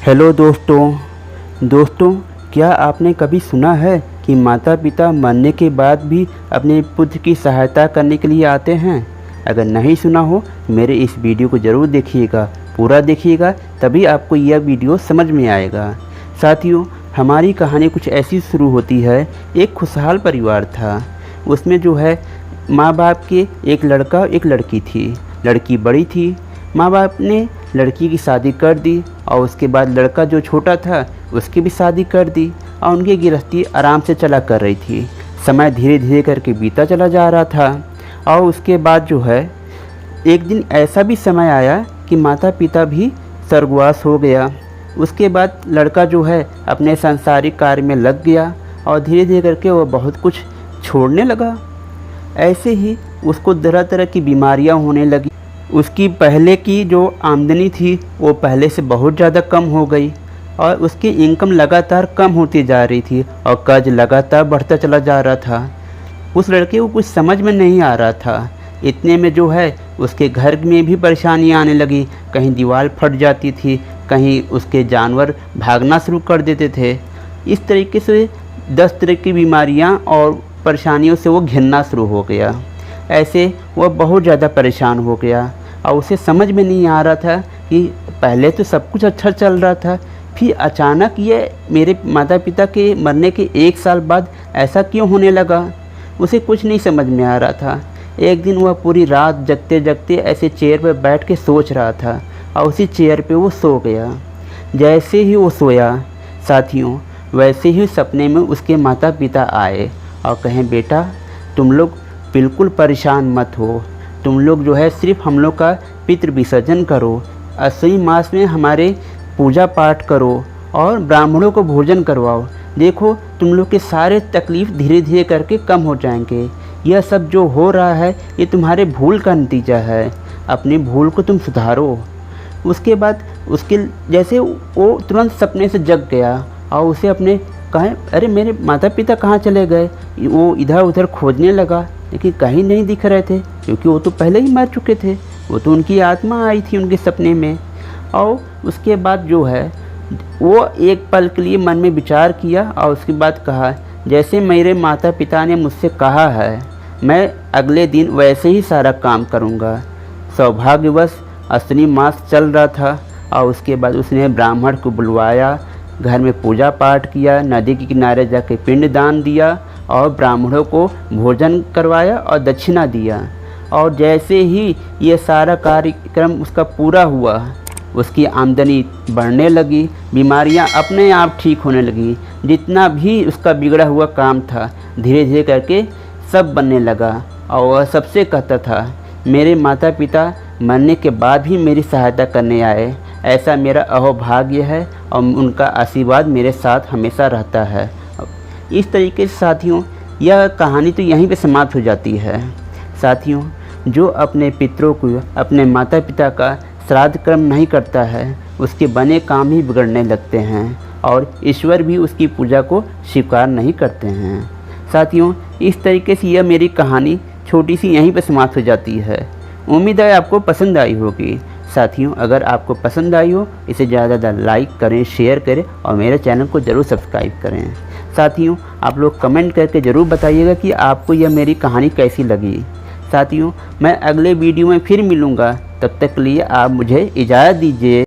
Hello दोस्तों, क्या आपने कभी सुना है कि माता पिता मरने के बाद भी अपने पुत्र की सहायता करने के लिए आते हैं? अगर नहीं सुना हो मेरे इस वीडियो को ज़रूर देखिएगा, पूरा देखिएगा, तभी आपको यह वीडियो समझ में आएगा। साथियों, हमारी कहानी कुछ ऐसी शुरू होती है। एक खुशहाल परिवार था। उसमें जो है माँ बाप के एक लड़का एक लड़की थी। लड़की बड़ी थी। माँ बाप ने लड़की की शादी कर दी और उसके बाद लड़का जो छोटा था उसकी भी शादी कर दी और उनकी गृहस्थी आराम से चला कर रही थी। समय धीरे धीरे करके बीता चला जा रहा था और उसके बाद जो है एक दिन ऐसा भी समय आया कि माता पिता भी स्वर्गवास हो गया। उसके बाद लड़का जो है अपने सांसारिक कार्य में लग गया और धीरे धीरे करके वह बहुत कुछ छोड़ने लगा। ऐसे ही उसको तरह तरह की बीमारियां होने लगी। उसकी पहले की जो आमदनी थी वो पहले से बहुत ज़्यादा कम हो गई और उसकी इनकम लगातार कम होती जा रही थी और कर्ज लगातार बढ़ता चला जा रहा था। उस लड़के को कुछ समझ में नहीं आ रहा था। इतने में जो है उसके घर में भी परेशानियां आने लगी। कहीं दीवार फट जाती थी, कहीं उसके जानवर भागना शुरू कर देते थे। इस तरीके से 10 तरह की बीमारियां और परेशानियों से वो घिरना शुरू हो गया। ऐसे वह बहुत ज़्यादा परेशान हो गया और उसे समझ में नहीं आ रहा था कि पहले तो सब कुछ अच्छा चल रहा था, फिर अचानक ये मेरे माता पिता के मरने के 1 साल बाद ऐसा क्यों होने लगा। उसे कुछ नहीं समझ में आ रहा था। एक दिन वह पूरी रात जगते जगते ऐसे चेयर पर बैठ के सोच रहा था और उसी चेयर पे वो सो गया। जैसे ही वो सोया साथियों, वैसे ही सपने में उसके माता पिता आए और कहें, बेटा तुम लोग बिल्कुल परेशान मत हो, तुम लोग जो है सिर्फ हम लोग का पितृ विसर्जन करो, असली मास में हमारे पूजा पाठ करो और ब्राह्मणों को भोजन करवाओ। देखो तुम लोग के सारे तकलीफ़ धीरे धीरे करके कम हो जाएंगे। यह सब जो हो रहा है ये तुम्हारे भूल का नतीजा है। अपनी भूल को तुम सुधारो। उसके बाद उसके जैसे वो तुरंत सपने से जग गया और उसे अपने कहें, अरे मेरे माता पिता कहाँ चले गए। वो इधर उधर खोजने लगा लेकिन कहीं नहीं दिख रहे थे, क्योंकि वो तो पहले ही मर चुके थे। वो तो उनकी आत्मा आई थी उनके सपने में। और उसके बाद जो है वो एक पल के लिए मन में विचार किया और उसके बाद कहा, जैसे मेरे माता पिता ने मुझसे कहा है मैं अगले दिन वैसे ही सारा काम करूँगा। सौभाग्यवश अश्विनी मास चल रहा था और उसके बाद उसने ब्राह्मण को बुलवाया, घर में पूजा पाठ किया, नदी के किनारे जाके पिंड दान दिया और ब्राह्मणों को भोजन करवाया और दक्षिणा दिया। और जैसे ही ये सारा कार्यक्रम उसका पूरा हुआ, उसकी आमदनी बढ़ने लगी, बीमारियां अपने आप ठीक होने लगी। जितना भी उसका बिगड़ा हुआ काम था धीरे धीरे करके सब बनने लगा। और वह सबसे कहता था, मेरे माता पिता मरने के बाद भी मेरी सहायता करने आए, ऐसा मेरा अहोभाग्य है और उनका आशीर्वाद मेरे साथ हमेशा रहता है। इस तरीके से साथियों यह कहानी तो यहीं पे समाप्त हो जाती है। साथियों, जो अपने पितरों को, अपने माता पिता का श्राद्ध कर्म नहीं करता है उसके बने काम ही बिगड़ने लगते हैं और ईश्वर भी उसकी पूजा को स्वीकार नहीं करते हैं। साथियों, इस तरीके से यह मेरी कहानी छोटी सी यहीं पर समाप्त हो जाती है। उम्मीद है आपको पसंद आई होगी। साथियों, अगर आपको पसंद आई हो इसे ज़्यादा से ज़्यादा लाइक करें, शेयर करें और मेरे चैनल को ज़रूर सब्सक्राइब करें। साथियों, आप लोग कमेंट करके ज़रूर बताइएगा कि आपको यह मेरी कहानी कैसी लगी। साथियों, मैं अगले वीडियो में फिर मिलूँगा, तब तक के लिए आप मुझे इजाज़त दीजिए।